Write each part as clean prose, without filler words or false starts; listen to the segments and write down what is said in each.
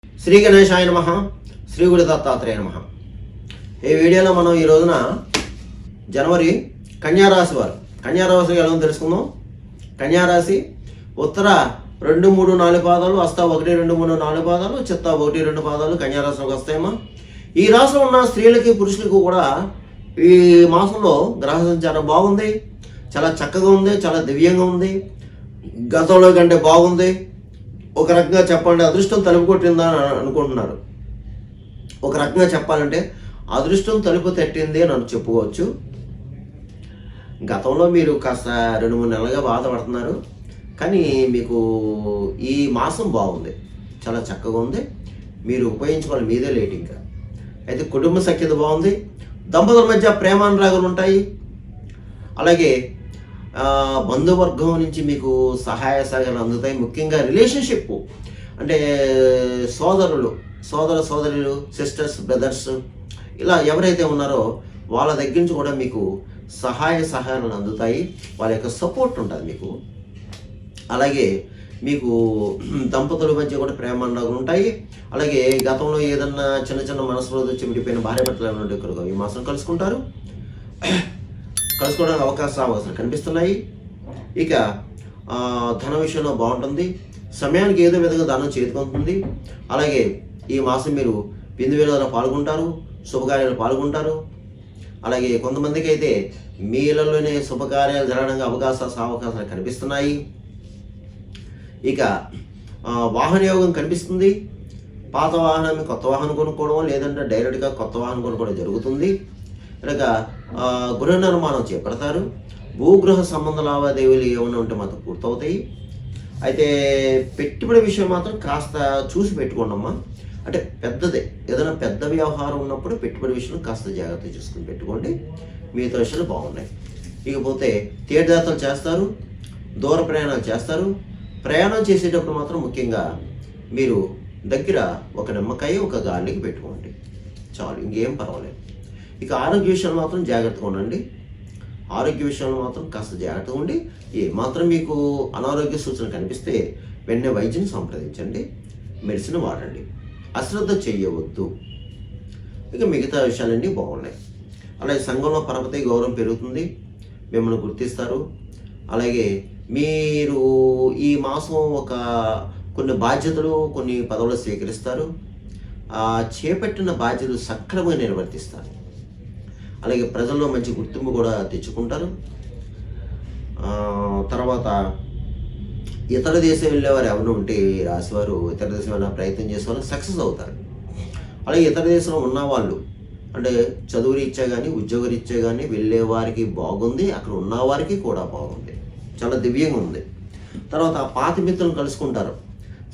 శ్రీ గణేశాయ నమః. శ్రీ గురు దత్తాత్రేయ నమః. ఈ వీడియోలో మనం ఈ రోజున జనవరి కన్యారాశి వారు కన్యారాశి ఎలా ఉందో తెలుసుకుందాం. కన్యారాశి ఉత్తర 2, 3, 4 పాదాలు, హస్త 1, 2, 3, 4 పాదాలు, చిత్త 1, 2 పాదాలు కన్యారాశిలోకి వస్తాయమ్మా. ఈ రాశిలో ఉన్న స్త్రీలకి పురుషులకు కూడా ఈ మాసంలో గ్రహ సంచారం బాగుంది, చాలా చక్కగా ఉంది, చాలా దివ్యంగా ఉంది, గతంలో కంటే బాగుంది. ఒక రకంగా చెప్పాలంటే అదృష్టం తలుపు కొట్టిందా అని అనుకుంటున్నారు. ఒక రకంగా చెప్పాలంటే అదృష్టం తలుపు తట్టింది అని చెప్పుకోవచ్చు. గతంలో మీరు కాస్త 2-3 నెలలుగా బాధపడుతున్నారు, కానీ మీకు ఈ మాసం బాగుంది, చాలా చక్కగా ఉంది. మీరు ఉపయోగించుకోవాలి, మీదే లేట్. ఇంకా అయితే కుటుంబ సఖ్యత బాగుంది, దంపతుల మధ్య ప్రేమానురాగాలు ఉంటాయి. అలాగే బంధువర్గం నుంచి మీకు సహాయ సహకారాలు అందుతాయి. ముఖ్యంగా రిలేషన్షిప్ అంటే సోదరులు, సిస్టర్స్, బ్రదర్స్, ఇలా ఎవరైతే ఉన్నారో వాళ్ళ దగ్గర నుంచి కూడా మీకు సహాయ సహకారాలు అందుతాయి. వాళ్ళ యొక్క సపోర్ట్ ఉంటుంది మీకు. అలాగే మీకు దంపతుల మధ్య కూడా ప్రేమానురాగాలు ఉంటాయి. అలాగే గతంలో ఏదన్నా చిన్న చిన్న మనసులో వచ్చి విడిపోయిన భార్య భర్తలు ఏమైనా ఇక్కడ ఈ మాసం కలుసుకోవడానికి అవకాశాలు కనిపిస్తున్నాయి. ఇక ధన విషయంలో బాగుంటుంది. సమయానికి ఏదో విధంగా ధనం చేతికొంటుంది. అలాగే ఈ మాసం మీరు విందు వేళలో పాల్గొంటారు, శుభకార్యాలు పాల్గొంటారు. అలాగే కొంతమందికి అయితే మీ ఇళ్లలోనే శుభకార్యాలు జరగడానికి అవకాశాలు కనిపిస్తున్నాయి. ఇక వాహన యోగం కనిపిస్తుంది. పాత వాహనాన్ని కొత్త వాహనం కొనుక్కోవడం, లేదంటే డైరెక్ట్గా కొత్త వాహనం కొనుక్కోవడం జరుగుతుంది. ఇలాగ గృహ నిర్మాణం చేపడతారు. భూగృహ సంబంధ లావాదేవీలు ఏమైనా ఉంటే మాత్రం పూర్తవుతాయి. అయితే పెట్టుబడి విషయం మాత్రం కాస్త చూసి పెట్టుకోండమ్మా. అంటే ఏదైనా పెద్ద వ్యవహారం ఉన్నప్పుడు పెట్టుబడి విషయంలో కాస్త జాగ్రత్త చూసుకుని పెట్టుకోండి. మిగతా విషయాలు బాగున్నాయి. ఇకపోతే తీర్థయాత్రలు చేస్తారు, దూర ప్రయాణాలు చేస్తారు. ప్రయాణం చేసేటప్పుడు మాత్రం ముఖ్యంగా మీరు దగ్గర ఒక నిమ్మకాయ, ఒక గార్లిక్ పెట్టుకోండి, చాలు, ఇంకేం పర్వాలేదు. ఇక ఆరోగ్య విషయాలు మాత్రం జాగ్రత్తగా ఉండండి. ఆరోగ్య విషయంలో మాత్రం కాస్త జాగ్రత్తగా ఉండి, మాత్రం మీకు అనారోగ్య సూచన కనిపిస్తే వెంటనే వైద్యుని సంప్రదించండి, మెడిసిన్ వాడండి, అశ్రద్ధ చేయవద్దు. ఇక మిగతా విషయాలన్నీ బాగున్నాయి. అలాగే సంఘంలో పరపతి గౌరవం పెరుగుతుంది, మిమ్మల్ని గుర్తిస్తారు. అలాగే మీరు ఈ మాసం కొన్ని బాధ్యతలు, కొన్ని పదవులు స్వీకరిస్తారు. చేపట్టిన బాధ్యతలు సక్రమంగా నిర్వర్తిస్తారు. అలాగే ప్రజల్లో మంచి గుర్తింపు కూడా తెచ్చుకుంటారు. తర్వాత ఇతర దేశం వెళ్ళేవారు ఎవరు ఉంటే రాసేవారు ఇతర దేశం వెళ్ళిన ప్రయత్నం చేసే వాళ్ళు సక్సెస్ అవుతారు. అలాగే ఇతర దేశంలో ఉన్నవాళ్ళు అంటే చదువు రీత్యా కానీ ఉద్యోగ రీత్యా కానీ వెళ్ళే వారికి బాగుంది, అక్కడ ఉన్నవారికి కూడా బాగుంది, చాలా దివ్యంగా ఉంది. తర్వాత పాత మిత్రులను కలుసుకుంటారు.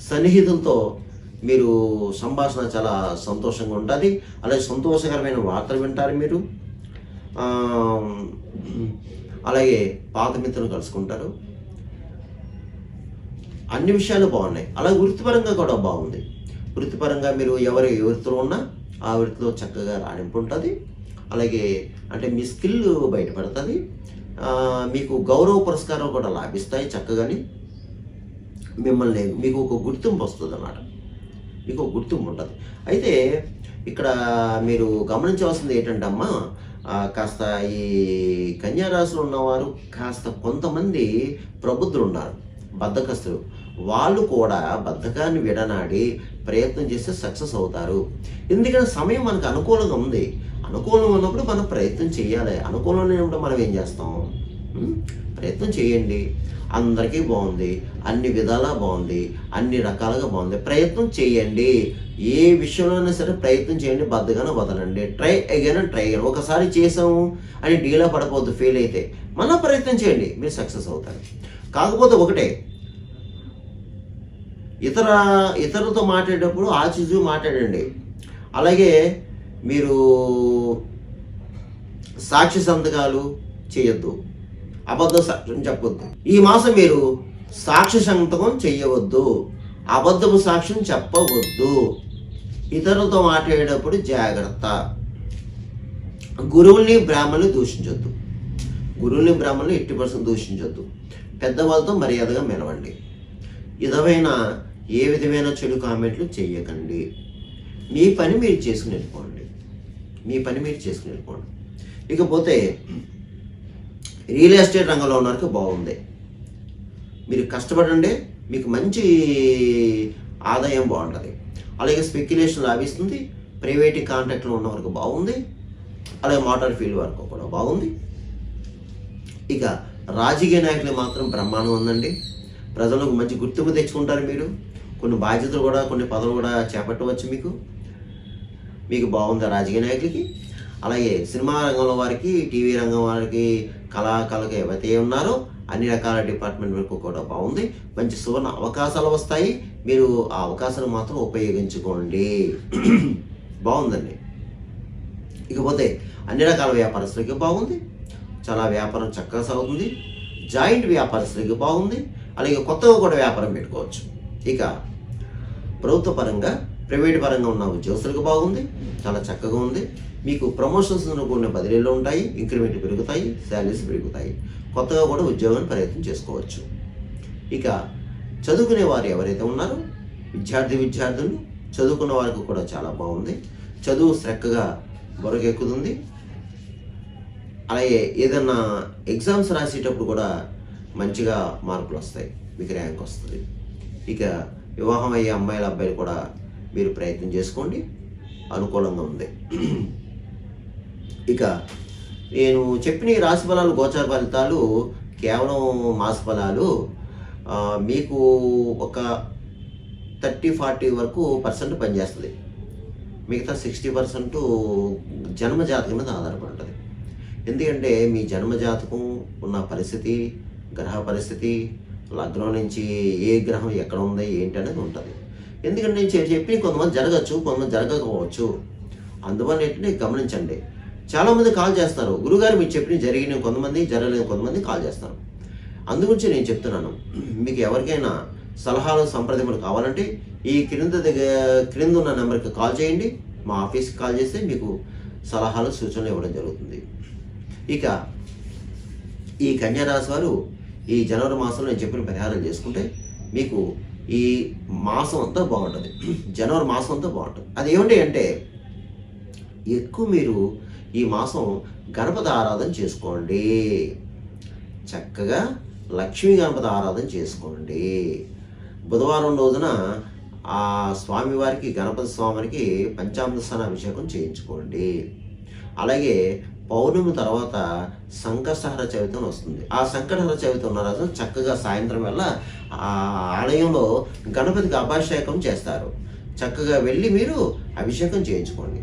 సన్నిహితులతో మీరు సంభాషణ చాలా సంతోషంగా ఉంటుంది. అలాగే సంతోషకరమైన వార్తలు వింటారు మీరు. అలాగే పాత మిత్రులను కలుసుకుంటారు. అన్ని విషయాలు బాగున్నాయి. అలాగే వృత్తిపరంగా కూడా బాగుంది. వృత్తిపరంగా మీరు ఎవరి వృత్తిలో ఉన్నా ఆ వృత్తిలో చక్కగా రాణింపు ఉంటుంది. అలాగే అంటే మీ స్కిల్ బయటపడుతుంది. మీకు గౌరవ పురస్కారం కూడా లాభిస్తాయి చక్కగాని. మీకు ఒక గుర్తింపు వస్తుంది అన్నమాట, మీకు ఒక గుర్తింపు ఉంటుంది. అయితే ఇక్కడ మీరు గమనించవలసింది ఏంటంటే అమ్మా, కాస్త ఈ కన్యారాశిలో ఉన్నవారు కాస్త కొంతమంది ప్రబుద్ధులు ఉన్నారు, బద్ధకస్తులు. వాళ్ళు కూడా బద్ధకాన్ని విడనాడి ప్రయత్నం చేస్తే సక్సెస్ అవుతారు. ఎందుకంటే సమయం మనకు అనుకూలంగా ఉంది. అనుకూలంగా ఉన్నప్పుడు మనం ప్రయత్నం చేయాలి. అనుకూలం లేనప్పుడు మనం ఏం చేస్తాం? ప్రయత్నం చేయండి. అందరికీ బాగుంది, అన్ని విధాలా బాగుంది, అన్ని రకాలుగా బాగుంది. ప్రయత్నం చేయండి. ఏ విషయంలోనైనా సరే ప్రయత్నం చేయండి, బద్దగానే వదలండి. Try again. ఒకసారి చేసాము అని డీలా పడకపోద్దు. ఫెయిల్ అయితే మన ప్రయత్నం చేయండి, మీరు సక్సెస్ అవుతారు. కాకపోతే ఒకటే, ఇతరులతో మాట్లాడేటప్పుడు ఆచిచూ మాట్లాడండి. అలాగే మీరు సాక్షి సంతకాలు చేయొద్దు, అబద్ధ సాక్ష్యం చెప్పొద్దు. ఈ మాసం మీరు సాక్షి సంతకం చేయవద్దు, అబద్ధపు సాక్ష్యం చెప్పవద్దు. ఇతరులతో మాట్లాడేటప్పుడు జాగ్రత్త. గురువుల్ని బ్రాహ్మణులు దూషించొద్దు. గురువుల్ని బ్రాహ్మణులు 80% దూషించొద్దు. పెద్దవాళ్ళతో మర్యాదగా మెలవండి. విధమైన ఏ విధమైన చెడు కామెంట్లు చేయకండి. మీ పని మీరు చేసుకుని వెళ్ళిపోండి. మీ పని మీరు చేసుకుని వెళ్ళిపోండి. ఇకపోతే రియల్ ఎస్టేట్ రంగంలో ఉన్నవారికి బాగుంది. మీరు కష్టపడండి, మీకు మంచి ఆదాయం బాగుంటుంది. అలాగే స్పెక్యులేషన్ లాభిస్తుంది. ప్రైవేట్ కాంట్రాక్ట్లో ఉన్న వరకు బాగుంది. అలాగే మోటార్ ఫీల్డ్ వరకు కూడా బాగుంది. ఇక రాజకీయ నాయకులు మాత్రం బ్రహ్మాండం ఉందండి. ప్రజలకు మంచి గుర్తింపు తెచ్చుకుంటారు. మీరు కొన్ని బాధ్యతలు కూడా, కొన్ని పదవులు కూడా చేపట్టవచ్చు. మీకు బాగుంది రాజకీయ నాయకులకి. అలాగే సినిమా రంగంలో వారికి, టీవీ రంగం వారికి, కళాకారులకు ఎవరైతే ఉన్నారో అన్ని రకాల డిపార్ట్మెంట్ వరకు కూడా బాగుంది. మంచి సువర్ణ అవకాశాలు వస్తాయి. మీరు ఆ అవకాశాలు మాత్రం ఉపయోగించుకోండి. బాగుందండి. ఇకపోతే అన్ని రకాల వ్యాపారస్తులకి బాగుంది. చాలా వ్యాపారం చక్కగా సాగుతుంది. జాయింట్ వ్యాపారస్తులకి బాగుంది. అలాగే కొత్తగా కూడా వ్యాపారం పెట్టుకోవచ్చు. ఇక ప్రభుత్వ పరంగా, ప్రైవేట్ పరంగా ఉన్న ఉద్యోగస్తులకు బాగుంది. చాలా చక్కగా ఉంది. మీకు ప్రమోషన్స్ కూడిన బదిలీలు ఉంటాయి. ఇంక్రిమెంట్ పెరుగుతాయి. శాలరీస్ పెరుగుతాయి. కొత్తగా కూడా ఉద్యోగాన్ని ప్రయత్నం చేసుకోవచ్చు. ఇక చదువుకునే వారు ఎవరైతే ఉన్నారో విద్యార్థులు చదువుకున్న వారికి కూడా చాలా బాగుంది. చదువు చక్కగా బొరకెక్కుతుంది. అలాగే ఏదన్నా ఎగ్జామ్స్ రాసేటప్పుడు కూడా మంచిగా మార్కులు వస్తాయి. మీకు ర్యాంక్ వస్తుంది. ఇక వివాహం అయ్యే అమ్మాయిల అబ్బాయిలు కూడా మీరు ప్రయత్నం చేసుకోండి. అనుకూలంగా ఉంది. ఇక నేను చెప్పిన ఈ రాశి ఫలాలు, గోచార ఫలితాలు కేవలం మాస ఫలాలు. మీకు ఒక 30-40 వరకు పనిచేస్తుంది. మిగతా 60% జన్మజాతకం మీద ఆధారపడి ఉంటుంది. ఎందుకంటే మీ జన్మజాతకం ఉన్న పరిస్థితి, గ్రహ పరిస్థితి, లగ్నం నుంచి ఏ గ్రహం ఎక్కడ ఉంది ఏంటి అనేది ఉంటుంది. ఎందుకంటే నేను చెప్పి కొంతమంది జరగచ్చు, కొంతమంది జరగకపోవచ్చు. అందువల్ల ఏంటంటే గమనించండి. చాలామంది కాల్ చేస్తారు, గురుగారు మీరు చెప్పిన జరిగిన కొంతమంది, జరగలేని కొంతమంది కాల్ చేస్తారు. అందుగురించి నేను చెప్తున్నాను, మీకు ఎవరికైనా సలహాలు, సంప్రదింపులు కావాలంటే ఈ క్రింద ఉన్న నెంబర్కి కాల్ చేయండి. మా ఆఫీస్కి కాల్ చేస్తే మీకు సలహాలు, సూచనలు ఇవ్వడం జరుగుతుంది. ఇక ఈ కన్యా రాశి వారు ఈ జనవరి మాసంలో నేను చెప్పిన పరిహారం చేసుకుంటే మీకు ఈ మాసం అంతా బాగుంటుంది. జనవరి మాసం అంతా బాగుంటుంది. అది ఏమిటి అంటే ఎక్కువ మీరు ఈ మాసం గణపతి ఆరాధన చేసుకోండి. చక్కగా లక్ష్మీ గణపతి ఆరాధన చేసుకోండి. బుధవారం రోజున ఆ స్వామివారికి, గణపతి స్వామికి పంచామృత స్నాన అభిషేకం చేయించుకోండి. అలాగే పౌర్ణమి తర్వాత సంకటహర చవితి వస్తుంది. ఆ సంకటహర చవితి ఉన్న రోజు చక్కగా సాయంత్రం వేళ ఆ ఆలయంలో గణపతికి అభిషేకం చేస్తారు. చక్కగా వెళ్ళి మీరు అభిషేకం చేయించుకోండి.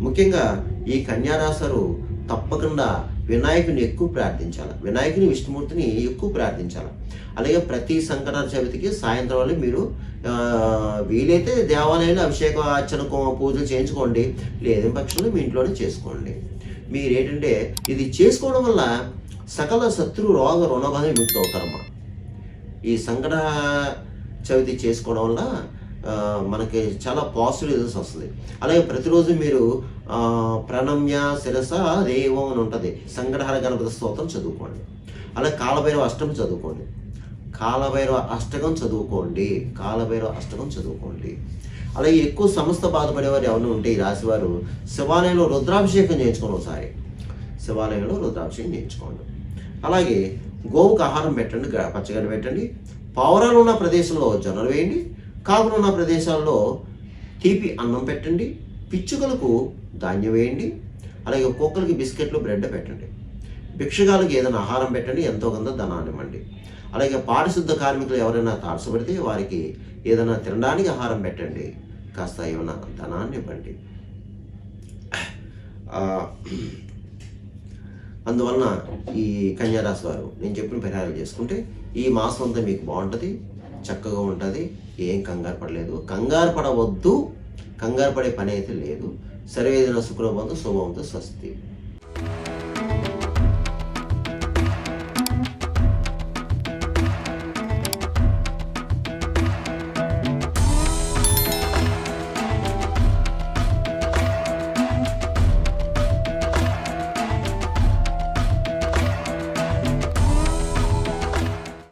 ముఖ్యంగా ఈ కన్యారాశి తప్పకుండా వినాయకుని ఎక్కువ ప్రార్థించాలి. వినాయకుని, విష్ణుమూర్తిని ఎక్కువ ప్రార్థించాలి. అలాగే ప్రతి సంకటహర చవితికి సాయంత్రం వల్ల మీరు వీలైతే దేవాలయంలో అభిషేక అర్చన పూజలు చేయించుకోండి. లేని పక్షంలో మీ ఇంట్లోనే చేసుకోండి. మీరేంటంటే ఇది చేసుకోవడం వల్ల సకల శత్రు రోగ రుణబాధ విముక్తి అవుతారమ్మా. ఈ సంకట చవితి చేసుకోవడం వల్ల మనకి చాలా పాజిటివ్ రిజల్ట్స్ వస్తుంది. అలాగే ప్రతిరోజు మీరు ప్రణమ్య శిరస దేవం అని ఉంటుంది. సంకటహర గణపతి స్తోత్రం చదువుకోండి. అలాగే కాలభైరవ అష్టకం చదువుకోండి. కాలభైరవ అష్టకం చదువుకోండి. అలాగే ఎక్కువ సమస్త బాధపడేవారు ఎవరైనా ఉంటే ఈ రాశివారు శివాలయంలో రుద్రాభిషేకం చేయించుకోండి. ఒకసారి శివాలయంలో రుద్రాభిషేకం చేయించుకోండి. అలాగే గోవుకు ఆహారం పెట్టండి, పచ్చగడ్డి పెట్టండి. పావురాలు ఉన్న ప్రదేశంలో జొన్నలు వేయండి. కాకులు ఉన్న ప్రదేశాల్లో తీపి అన్నం పెట్టండి. పిచ్చుకలకు ధాన్యం వేయండి. అలాగే కుక్కలకి బిస్కెట్లు, బ్రెడ్ పెట్టండి. భిక్షగాలకు ఏదైనా ఆహారం పెట్టండి. ఎంతో కొంత ధనాన్ని ఇవ్వండి. అలాగే పారిశుద్ధ కార్మికులు ఎవరైనా తారసపడితే వారికి ఏదైనా తినడానికి ఆహారం పెట్టండి. కాస్త ఏమైనా ధనాన్ని ఇవ్వండి. అందువలన ఈ కన్యారాశి వారు నేను చెప్పిన పరిహారాలు చేసుకుంటే ఈ మాసం అంతా మీకు బాగుంటుంది, చక్కగా ఉంటుంది. ఏం కంగారు పడలేదు, కంగారు పడవద్దు. కంగారు పడే పని అయితే లేదు. సర్వేజన సుఖనోభవంతు, శుభవంతు, స్వస్తి.